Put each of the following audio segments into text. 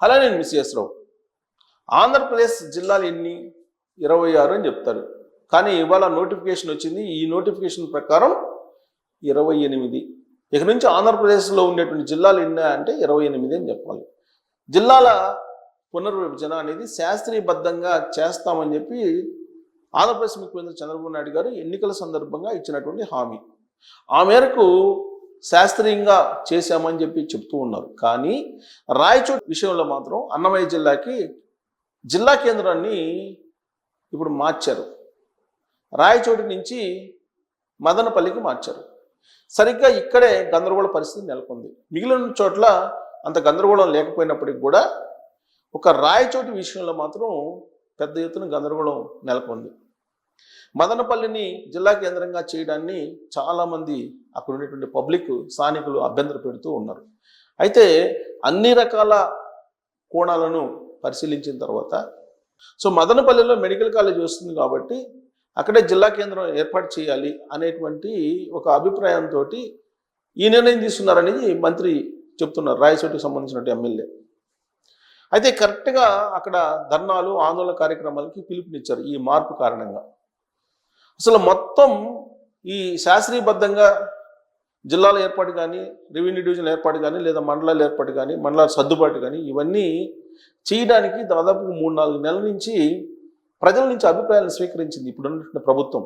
అలా నేను మిస్ రావు. ఆంధ్రప్రదేశ్ జిల్లాలు ఎన్ని? 26 అని చెప్తారు. కానీ ఇవాళ నోటిఫికేషన్ వచ్చింది. ఈ నోటిఫికేషన్ ప్రకారం 28. ఇక నుంచి ఆంధ్రప్రదేశ్లో ఉండేటువంటి జిల్లాలు ఎన్ని అంటే 28 అని చెప్పాలి. జిల్లాల పునర్విభజన అనేది శాస్త్రీయబద్ధంగా చేస్తామని చెప్పి ఆంధ్రప్రదేశ్ ముఖ్యమంత్రి చంద్రబాబు నాయుడు గారు ఎన్నికల సందర్భంగా ఇచ్చినటువంటి హామీ. ఆ మేరకు శాస్త్రీయంగా చేశామని చెప్పి చెప్తూ ఉన్నారు. కానీ రాయచోటి విషయంలో మాత్రం అన్నమయ్య జిల్లాకి జిల్లా కేంద్రాన్ని ఇప్పుడు మార్చారు. రాయచోటి నుంచి మదనపల్లికి మార్చారు. సరిగ్గా ఇక్కడే గందరగోళ పరిస్థితి నెలకొంది. మిగిలిన చోట్ల అంత గందరగోళం లేకపోయినప్పటికీ కూడా ఒక రాయచోటి విషయంలో మాత్రం పెద్ద ఎత్తున గందరగోళం నెలకొంది. మదనపల్లిని జిల్లా కేంద్రంగా చేయడాన్ని చాలామంది అక్కడ ఉండేటువంటి పబ్లిక్ స్థానికులు అభ్యంతర పెడుతూ ఉన్నారు. అయితే అన్ని రకాల కోణాలను పరిశీలించిన తర్వాత మదనపల్లిలో మెడికల్ కాలేజ్ వస్తుంది కాబట్టి అక్కడే జిల్లా కేంద్రం ఏర్పాటు చేయాలి అనేటువంటి ఒక అభిప్రాయంతో ఈ నిర్ణయం తీసుకున్నారనేది మంత్రి చెప్తున్నారు, రాయచోటికి సంబంధించిన ఎమ్మెల్యే. అయితే కరెక్ట్గా అక్కడ ధర్నాలు ఆందోళన కార్యక్రమాలకి పిలుపునిచ్చారు ఈ మార్పు కారణంగా. అసలు మొత్తం ఈ శాస్త్రీయబద్ధంగా జిల్లాల ఏర్పాటు కానీ, రెవెన్యూ డివిజన్ ఏర్పాటు కానీ, లేదా మండలాల ఏర్పాటు కానీ, మండలాల సర్దుబాటు కానీ ఇవన్నీ చేయడానికి దాదాపు 3-4 నెలల నుంచి ప్రజల నుంచి అభిప్రాయాలను స్వీకరించింది ఇప్పుడున్న ప్రభుత్వం.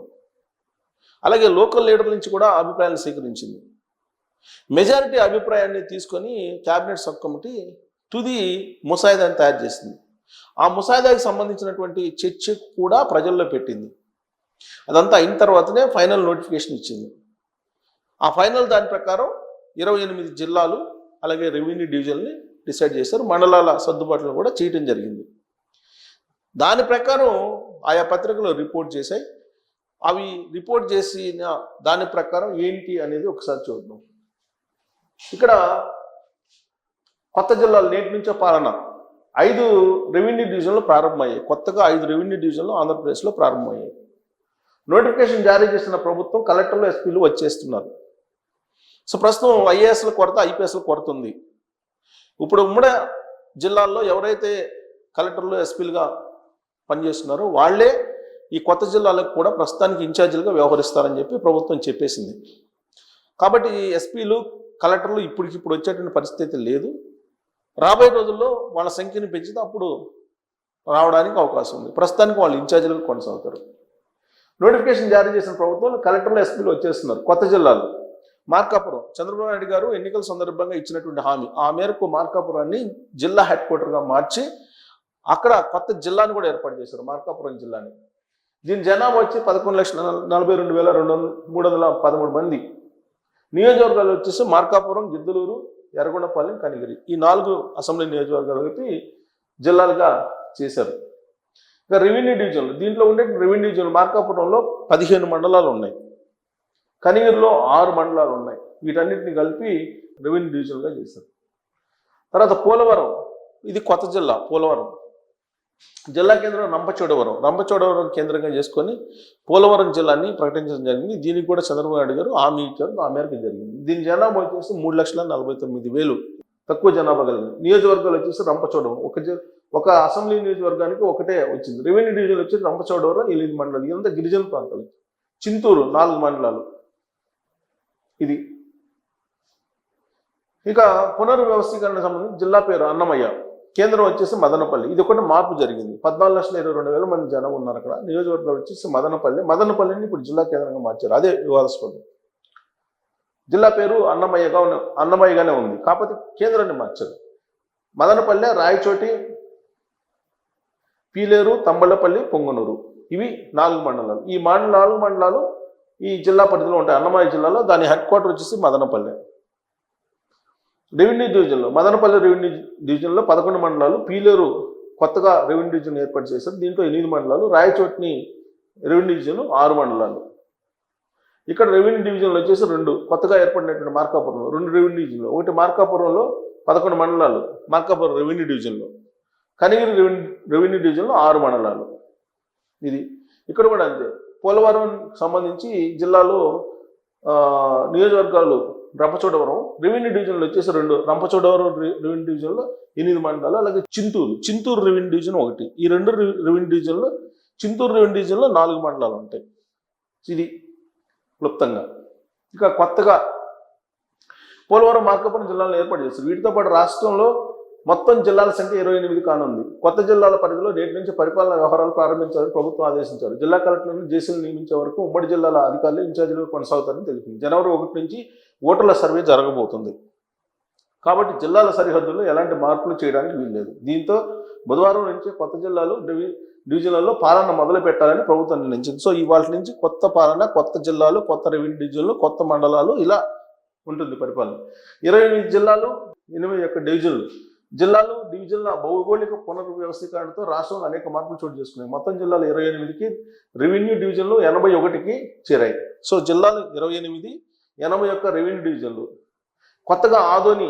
అలాగే లోకల్ లీడర్ల నుంచి కూడా అభిప్రాయాలను స్వీకరించింది. మెజారిటీ అభిప్రాయాన్ని తీసుకొని క్యాబినెట్ సబ్ కమిటీ తుది ముసాయిదాన్ని తయారు చేసింది. ఆ ముసాయిదాకి సంబంధించినటువంటి చర్చ కూడా ప్రజల్లో పెట్టింది. అదంతా అయిన తర్వాతనే ఫైనల్ నోటిఫికేషన్ ఇచ్చింది. ఆ ఫైనల్ దాని ప్రకారం 28 జిల్లాలు అలాగే రెవెన్యూ డివిజన్ని డిసైడ్ చేశారు. మండలాల సర్దుబాట్లు కూడా చేయటం జరిగింది. దాని ప్రకారం ఆయా పత్రికలు రిపోర్ట్ చేశాయి. అవి రిపోర్ట్ చేసిన దాని ప్రకారం ఏంటి అనేది ఒకసారి చూద్దాం. ఇక్కడ కొత్త జిల్లాలు నేటి నుంచే పాలన 5 రెవెన్యూ డివిజన్లు ప్రారంభమయ్యాయి. కొత్తగా 5 రెవెన్యూ డివిజన్లు ఆంధ్రప్రదేశ్లో ప్రారంభమయ్యాయి. నోటిఫికేషన్ జారీ చేసిన ప్రభుత్వం కలెక్టర్లు, ఎస్పీలు వచ్చేస్తున్నారు. ప్రస్తుతం ఐఏఎస్ల కొరత, ఐపీఎస్ల కొరత ఉంది. ఇప్పుడు ఉమ్మడి జిల్లాల్లో ఎవరైతే కలెక్టర్లు, ఎస్పీలుగా పనిచేస్తున్నారో వాళ్ళే ఈ కొత్త జిల్లాలకు కూడా ప్రస్తుతానికి ఇన్ఛార్జీలుగా వ్యవహరిస్తారని చెప్పి ప్రభుత్వం చెప్పేసింది. కాబట్టి ఎస్పీలు, కలెక్టర్లు ఇప్పటికిప్పుడు వచ్చేటువంటి పరిస్థితి లేదు. రాబోయే రోజుల్లో వాళ్ళ సంఖ్యను పెంచితే అప్పుడు రావడానికి అవకాశం ఉంది. ప్రస్తుతానికి వాళ్ళు ఇన్ఛార్జీలుగా కొనసాగుతారు. నోటిఫికేషన్ జారీ చేసిన ప్రభుత్వం కలెక్టర్లు, ఎస్పీలు వచ్చేస్తున్నారు. కొత్త జిల్లాలు మార్కాపురం చంద్రబాబు నాయుడు గారు ఎన్నికల సందర్భంగా ఇచ్చినటువంటి హామీ, ఆ మేరకు మార్కాపురాన్ని జిల్లా హెడ్ క్వార్టర్గా మార్చి అక్కడ కొత్త జిల్లాని కూడా ఏర్పాటు చేశారు, మార్కాపురం జిల్లాని. దీని జనాభా వచ్చి 11,42,313 మంది. నియోజకవర్గాలు వచ్చేసి మార్కాపురం, గిద్దలూరు, ఎర్రగొండపాలెం, కనిగిరి, ఈ 4 అసెంబ్లీ నియోజకవర్గాలు కలిపి జిల్లాలుగా చేశారు. ఇక రెవెన్యూ డివిజన్లు, దీంట్లో ఉండే రెవెన్యూ డివిజన్లు మార్కాపురంలో 15 మండలాలు ఉన్నాయి, కనిగిరిలో 6 మండలాలు ఉన్నాయి. వీటన్నిటిని కలిపి రెవెన్యూ డివిజన్గా చేశారు. తర్వాత పోలవరం, ఇది కొత్త జిల్లా. పోలవరం జిల్లా కేంద్రం రంపచోడవరం కేంద్రంగా చేసుకొని పోలవరం జిల్లాని ప్రకటించడం జరిగింది. దీనికి కూడా చంద్రబాబు నాయుడు గారు హామీ ఇచ్చారు, ఆ మేరకు జరిగింది. దీని జనాభా వచ్చేసి 3,49,000, తక్కువ జనాభా కలిగింది. నియోజకవర్గాలు వచ్చేసి రంపచోడవరం, ఒక అసెంబ్లీ నియోజకవర్గానికి ఒకటే వచ్చింది. రెవెన్యూ డివిజన్ వచ్చేసి రంపచోడవరం 8 మండలాలు, ఇదంతా గిరిజన ప్రాంతాలు. చింతూరు 4 మండలాలు. ఇది ఇక పునర్వ్యవస్థీకరణ సంబంధించి జిల్లా పేరు అన్నమయ్య, కేంద్రం వచ్చేసి మదనపల్లి. ఇది ఒకటి మార్పు జరిగింది. 14,22,000 మంది జనం ఉన్నారు అక్కడ. నియోజకవర్గాలు వచ్చేసి మదనపల్లిని ఇప్పుడు జిల్లా కేంద్రంగా మార్చారు. అదే వివాదాస్పదం. జిల్లా పేరు అన్నమయ్యగానే ఉంది, కాకపోతే కేంద్రాన్ని మార్చారు. మదనపల్లె, రాయచోటి, పీలేరు, తంబళ్ళపల్లి, పొంగనూరు, ఇవి 4 మండలాలు. ఈ 4 మండలాలు ఈ జిల్లా పరిధిలో ఉంటాయి. అన్నమయ్య జిల్లాలో దాని హెడ్ క్వార్టర్ వచ్చేసి మదనపల్లె. రెవెన్యూ డివిజన్లో మదనపల్లి రెవెన్యూ డివిజన్లో 11 మండలాలు, పీలేరు కొత్తగా రెవెన్యూ డివిజన్ ఏర్పాటు చేశారు, దీంట్లో 8 మండలాలు, రాయచోటిని రెవెన్యూ డివిజన్ 6 మండలాలు. ఇక్కడ రెవెన్యూ డివిజన్లు వచ్చేసి 2 కొత్తగా ఏర్పడినటువంటి మార్కాపురంలో 2 రెవెన్యూ డివిజన్లు, ఒకటి మార్కాపురంలో 11 మండలాలు మార్కాపురం రెవెన్యూ డివిజన్లో, కనిగిరి రెవెన్యూ డివిజన్లో 6 మండలాలు. ఇది ఇక్కడ కూడా అంతే. పోలవరం సంబంధించి జిల్లాలో నియోజకవర్గాలు రంపచోడవరం రెవెన్యూ డివిజన్లు వచ్చేసి 2, రంపచోడవరం రెవెన్యూ డివిజన్లో 8 మండలాలు, అలాగే చింతూరు రెవెన్యూ డివిజన్ 1. ఈ 2 రెవెన్యూ డివిజన్లో చింతూరు రెవెన్యూ డివిజన్లో 4 మండలాలు ఉంటాయి. ఇది క్లుప్తంగా. ఇక కొత్తగా పోలవరం మార్కాపురం జిల్లాలను ఏర్పాటు చేస్తారు. వీటితో పాటు రాష్ట్రంలో మొత్తం జిల్లాల సంఖ్య 28 కానుంది. కొత్త జిల్లాల పరిధిలో నేటి నుంచి పరిపాలన వ్యవహారాలు ప్రారంభించాలని ప్రభుత్వం ఆదేశించారు. జిల్లా కలెక్టర్లను జేసీలు నియమించే వరకు ఉమ్మడి జిల్లాల అధికారులు ఇన్ఛార్జీలుగా కొనసాగుతారని తెలిపింది. జనవరి 1 నుంచి ఓటర్ల సర్వే జరగబోతుంది. కాబట్టి జిల్లాల సరిహద్దుల్లో ఎలాంటి మార్పులు చేయడానికి వీల్లేదు. దీంతో బుధవారం నుంచి కొత్త జిల్లాలు డివిజన్లలో పాలన మొదలు పెట్టాలని ప్రభుత్వం నిర్ణయించింది. సో ఇవాళ నుంచి కొత్త పాలన, కొత్త జిల్లాలు, కొత్త రెవెన్యూ డివిజన్లు, కొత్త మండలాలు, ఇలా ఉంటుంది పరిపాలన. 28 జిల్లాలు, 81 డివిజన్లు. జిల్లాలు, డివిజన్ల భౌగోళిక పునర్వ్యవస్థీకరణతో రాష్ట్రంలో అనేక మార్పులు చోటు చేసుకున్నాయి. మొత్తం జిల్లాలు 28కి, రెవెన్యూ డివిజన్లు 81కి చేరాయి. సో జిల్లాలు 28, 81 రెవెన్యూ డివిజన్లు. కొత్తగా ఆదోని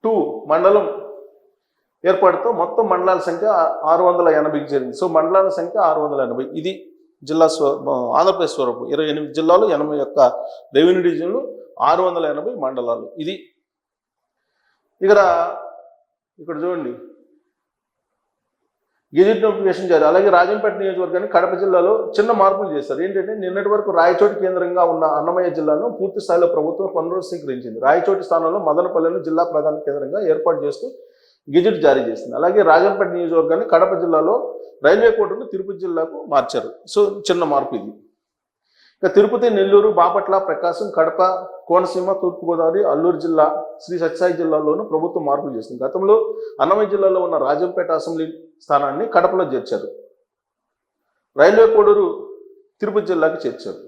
2 మండలం ఏర్పాటుతో మొత్తం మండలాల సంఖ్య 680కి చేరింది. సో మండలాల సంఖ్య 680. ఇది జిల్లా ఆంధ్రప్రదేశ్ స్వరూపం. 28 జిల్లాలు, 81 రెవెన్యూ డివిజన్లు, 680 మండలాలు. ఇది ఇక్కడ చూడండి, గెజిట్ నోటిఫికేషన్ జారీ. అలాగే రాజంపేట నియోజకవర్గాన్ని కడప జిల్లాలో చిన్న మార్పులు చేశారు. ఏంటంటే నిన్నటి వరకు రాయచోటి కేంద్రంగా ఉన్న అన్నమయ్య జిల్లాను పూర్తి స్థాయిలో ప్రభుత్వం పునరుద్ధరించింది. రాయచోటి స్థానంలో మదనపల్లెను జిల్లా ప్రధాన కేంద్రంగా ఏర్పాటు చేస్తూ గెజిట్ జారీ చేసింది. అలాగే రాజంపేట నియోజకవర్గాన్ని కడప జిల్లాలో, రైల్వే కోర్టును తిరుపతి జిల్లాకు మార్చారు. సో చిన్న మార్పు ఇది. ఇక తిరుపతి, నెల్లూరు, బాపట్ల, ప్రకాశం, కడప, కోనసీమ, తూర్పుగోదావరి, అల్లూరు జిల్లా, శ్రీ సత్యసాయి జిల్లాలోనూ ప్రభుత్వం మార్పులు చేస్తుంది. గతంలో అన్నమయ్య జిల్లాలో ఉన్న రాజంపేట అసెంబ్లీ స్థానాన్ని కడపలో చేర్చారు. రైల్వే కోడూరు తిరుపతి జిల్లాకి చేర్చారు.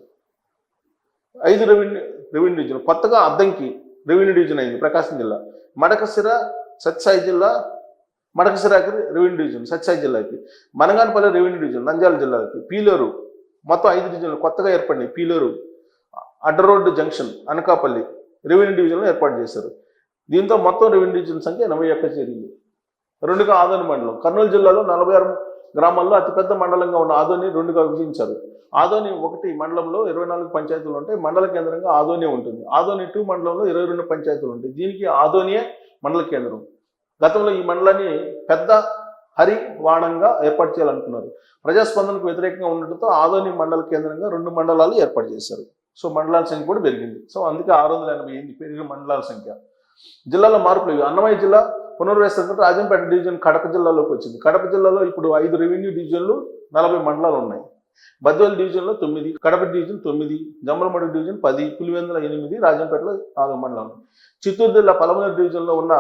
5 రెవెన్యూ డివిజన్. కొత్తగా అద్దంకి రెవెన్యూ డివిజన్ అయింది ప్రకాశం జిల్లా. మడకశిర సత్యసాయి జిల్లా, మడకశిరాకి రెవెన్యూ డివిజన్ సత్యసాయి జిల్లాకి. మనగానపల్లి రెవెన్యూ డివిజన్ నంద్యాల జిల్లాకి. పీలేరు, మొత్తం 5 డివిజన్లు కొత్తగా ఏర్పడినాయి. పీలేరు, అడ్డరోడ్డు జంక్షన్, అనకాపల్లి రెవెన్యూ డివిజన్లో ఏర్పాటు చేశారు. దీంతో మొత్తం రెవెన్యూ డివిజన్ సంఖ్య 81 చేరింది. 2గా ఆదోని మండలం. కర్నూలు జిల్లాలో 46 గ్రామాల్లో అతిపెద్ద మండలంగా ఉన్న ఆదోని 2గా విభజించారు. ఆదోని 1 మండలంలో 24 పంచాయతీలు ఉంటాయి. మండల కేంద్రంగా ఆదోని ఉంటుంది. ఆదోని 2 మండలంలో 22 పంచాయతీలు ఉంటాయి. దీనికి ఆదోనియే మండల కేంద్రం. గతంలో ఈ మండలాన్ని పెద్ద హరివాణంగా ఏర్పాటు చేయాలనుకున్నారు. ప్రజాస్పందనకు వ్యతిరేకంగా ఉండటంతో ఆదోని మండల కేంద్రంగా 2 మండలాలు ఏర్పాటు చేశారు. సో మండలాల సంఖ్య కూడా పెరిగింది. సో అందుకే 680 పెరిగిన మండలాల సంఖ్య. జిల్లాల మార్పులు ఇవి. అన్నమయ్య జిల్లా పునర్వ్యవస్థ రాజంపేట డివిజన్ కడప జిల్లాలోకి వచ్చింది. కడప జిల్లాలో ఇప్పుడు 5 రెవెన్యూ డివిజన్లు, 40 మండలాలు ఉన్నాయి. బద్వేలు డివిజన్లో 9, కడప డివిజన్ 9, జమ్మలమడుగు డివిజన్ 10, పులివెందుల 8, రాజంపేటలో 4 మండలాలు. చిత్తూరు జిల్లా పలమనేరు డివిజన్లో ఉన్న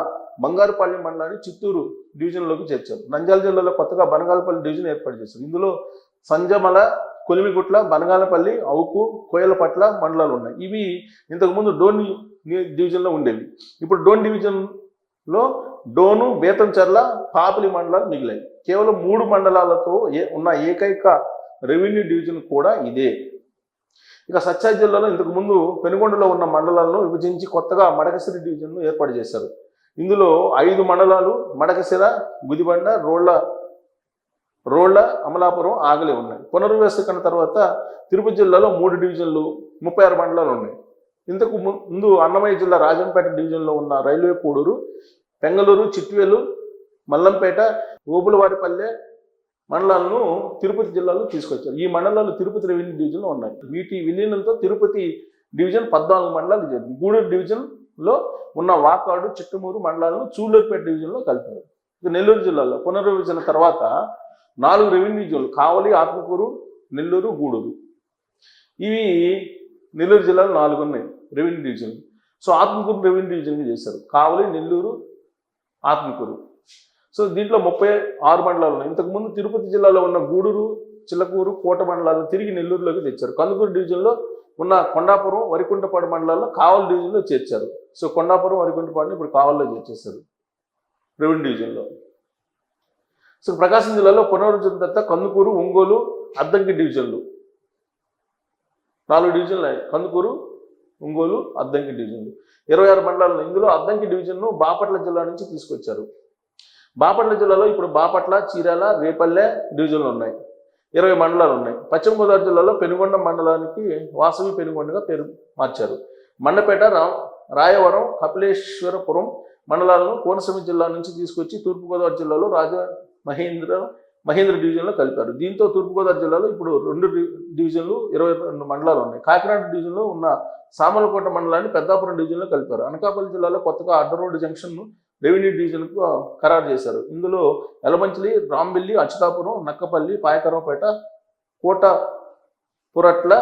బంగారుపాళ్యం మండలాన్ని చిత్తూరు డివిజన్లోకి చేర్చారు. నంద్యాల జిల్లాలో కొత్తగా బనగాలపల్లి డివిజన్ ఏర్పాటు చేశారు. ఇందులో సంజమల, కొలిమిగుట్ల, బనగాలపల్లి, అవుకు, కోయలపట్ల మండలాలు ఉన్నాయి. ఇవి ఇంతకుముందు డోన్ డివిజన్లో ఉండేవి. ఇప్పుడు డోన్ డివిజన్లో డోను, బేతంచెర్ల, పాపిలి మండలాలు మిగిలాయి. కేవలం 3 మండలాలతో ఉన్న ఏకైక రెవెన్యూ డివిజన్ కూడా ఇదే. ఇక సత్యసాయి జిల్లాలో ఇంతకుముందు పెనుగొండలో ఉన్న మండలాలను విభజించి కొత్తగా మడకసిరి డివిజన్ను ఏర్పాటు చేశారు. ఇందులో 5 మండలాలు మడకసిర, గుదిబండ, రోళ్ల, అమలాపురం, ఆగలి ఉన్నాయి. పునర్వ్యవస్థీకరణ తర్వాత తిరుపతి జిల్లాలో 3 డివిజన్లు, 36 మండలాలు ఉన్నాయి. ఇంతకు ముందు అన్నమయ్య జిల్లా రాజంపేట డివిజన్లో ఉన్న రైల్వే కోడూరు, పెంగళూరు, చిట్వేలు, మల్లంపేట, ఓబులవారిపల్లె మండలాలను తిరుపతి జిల్లాలో తీసుకొచ్చారు. ఈ మండలాలు తిరుపతి రెవెన్యూ డివిజన్లో ఉన్నాయి. వీటి విలీనంతో తిరుపతి డివిజన్ 14 మండలాలు చేరింది. గూడూరు డివిజన్లో ఉన్న వాకాడు, చిట్టమూరు మండలాలను చూళ్ళూరుపేట డివిజన్లో కలిపారు. ఇక నెల్లూరు జిల్లాలో పునర్విభజన తర్వాత 4 రెవెన్యూ డివిజన్లు, కావలి, ఆత్మకూరు, నెల్లూరు, గూడూరు. ఇవి నెల్లూరు జిల్లాలో 4 ఉన్నాయి రెవెన్యూ డివిజన్లు. సో ఆత్మకూరు రెవెన్యూ డివిజన్గా చేశారు. కావలి, నెల్లూరు, ఆత్మకూరు. సో దీంట్లో 36 మండలాలు ఉన్నాయి. ఇంతకుముందు తిరుపతి జిల్లాలో ఉన్న గూడూరు, చిలకూరు, కోట మండలాలను తిరిగి నెల్లూరులోకి తెచ్చారు. కందుకూరు డివిజన్లో ఉన్న కొండాపురం, వరికుంటపాడు మండలాల్లో కావలి డివిజన్లో చేర్చారు. సో కొండాపురం, వరికుంటపాడుని ఇప్పుడు కావలిలో చేర్చేశారు రెవెన్యూ డివిజన్లో. సో ప్రకాశం జిల్లాలో పునర్విభజన తర్వాత కందుకూరు, ఒంగోలు, అద్దంకి డివిజన్లు 4 డివిజన్లు ఉన్నాయి. కందుకూరు, ఒంగోలు, అద్దంకి డివిజన్లు 26 మండలాలు. ఇందులో అద్దంకి డివిజన్ను బాపట్ల జిల్లా నుంచి తీసుకొచ్చారు. బాపట్ల జిల్లాలో ఇప్పుడు బాపట్ల, చీరాల, రేపల్లె డివిజన్లు ఉన్నాయి. 20 మండలాలు ఉన్నాయి. పశ్చిమ గోదావరి జిల్లాలో పెనుగొండ మండలానికి వాసవి పెనుగొండగా పేరు మార్చారు. మండపేట, రాయవరం, కపిలేశ్వరపురం మండలాలను కోనసీమ జిల్లా నుంచి తీసుకొచ్చి తూర్పుగోదావరి జిల్లాలో మహేంద్ర డివిజన్లో కలిపారు. దీంతో తూర్పుగోదావరి జిల్లాలో ఇప్పుడు 2 డివిజన్లు 22 మండలాలు ఉన్నాయి. కాకినాడ డివిజన్లో ఉన్న సామలకోట మండలాన్ని పెద్దాపురం డివిజన్లో కలిపారు. అనకాపల్లి జిల్లాలో కొత్తగా అడ్డరోడ్ జంక్షన్ను రెవెన్యూ డివిజన్కు ఖరారు చేశారు. ఇందులో ఎలమంచిలి, రాంబిల్లి, అచ్యుతాపురం, నక్కపల్లి, పాయకరావుపేట, కోటపురట్ల,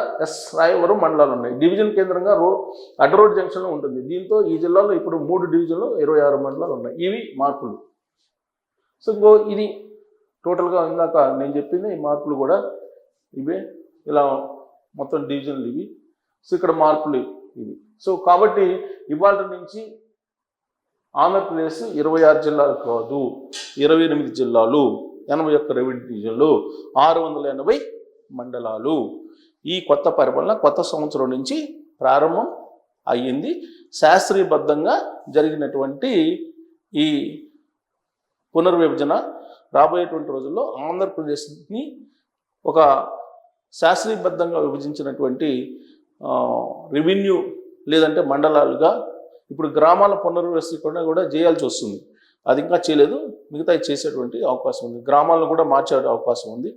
రాయవరం మండలాలు ఉన్నాయి. డివిజన్ కేంద్రంగా అడ్డరోడ్ జంక్షన్లో ఉంటుంది. దీంతో ఈ జిల్లాలో ఇప్పుడు 3 డివిజన్లు 26 మండలాలు ఉన్నాయి. ఇవి మార్పులు. సో ఇది టోటల్గా ఇందాక నేను చెప్పింది ఈ మార్పులు కూడా ఇవే. ఇలా మొత్తం డివిజన్లు ఇవి. సో ఇక్కడ మార్పులు ఇవి. సో కాబట్టి ఇవాళ నుంచి ఆంధ్రప్రదేశ్ 26 జిల్లాలు కాదు, 28 జిల్లాలు, 81 రెవెన్యూ డివిజన్లు, 680 మండలాలు. ఈ కొత్త పరిపాలన కొత్త సంవత్సరం నుంచి ప్రారంభం అయ్యింది. శాస్త్రీయబద్ధంగా జరిగినటువంటి ఈ పునర్విభజన రాబోయేటువంటి రోజుల్లో ఆంధ్రప్రదేశ్ని ఒక శాస్త్రీయబద్ధంగా విభజించినటువంటి రెవెన్యూ లేదంటే మండలాలుగా ఇప్పుడు గ్రామాల పునర్వ్యవస్థీకరణ కూడా చేయాల్సి వస్తుంది. అది ఇంకా చేయలేదు, మిగతా చేసేటువంటి అవకాశం ఉంది. గ్రామాలను కూడా మార్చే అవకాశం ఉంది.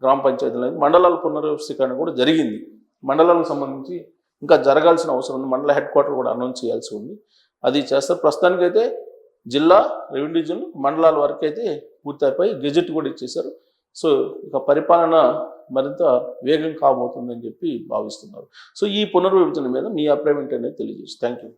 గ్రామ పంచాయతీలు మండలాల పునర్వ్యవస్థీకరణ కూడా జరిగింది. మండలాలకు సంబంధించి ఇంకా జరగాల్సిన అవసరం ఉంది. మండల హెడ్ క్వార్టర్ కూడా అనౌన్స్ చేయాల్సి ఉంది. అది చేస్తారు. ప్రస్తుతానికైతే జిల్లా, రెవెన్యూ డివిజన్, మండలాల వరకు అయితే పూర్తయిపోయి గెజెట్ కూడా ఇచ్చేశారు. సో ఇక పరిపాలన మరింత వేగం కాబోతుందని చెప్పి భావిస్తున్నారు. సో ఈ పునర్విభజన మీద మీ అభిప్రాయం ఏంటనేది తెలియజేసి థ్యాంక్ యూ.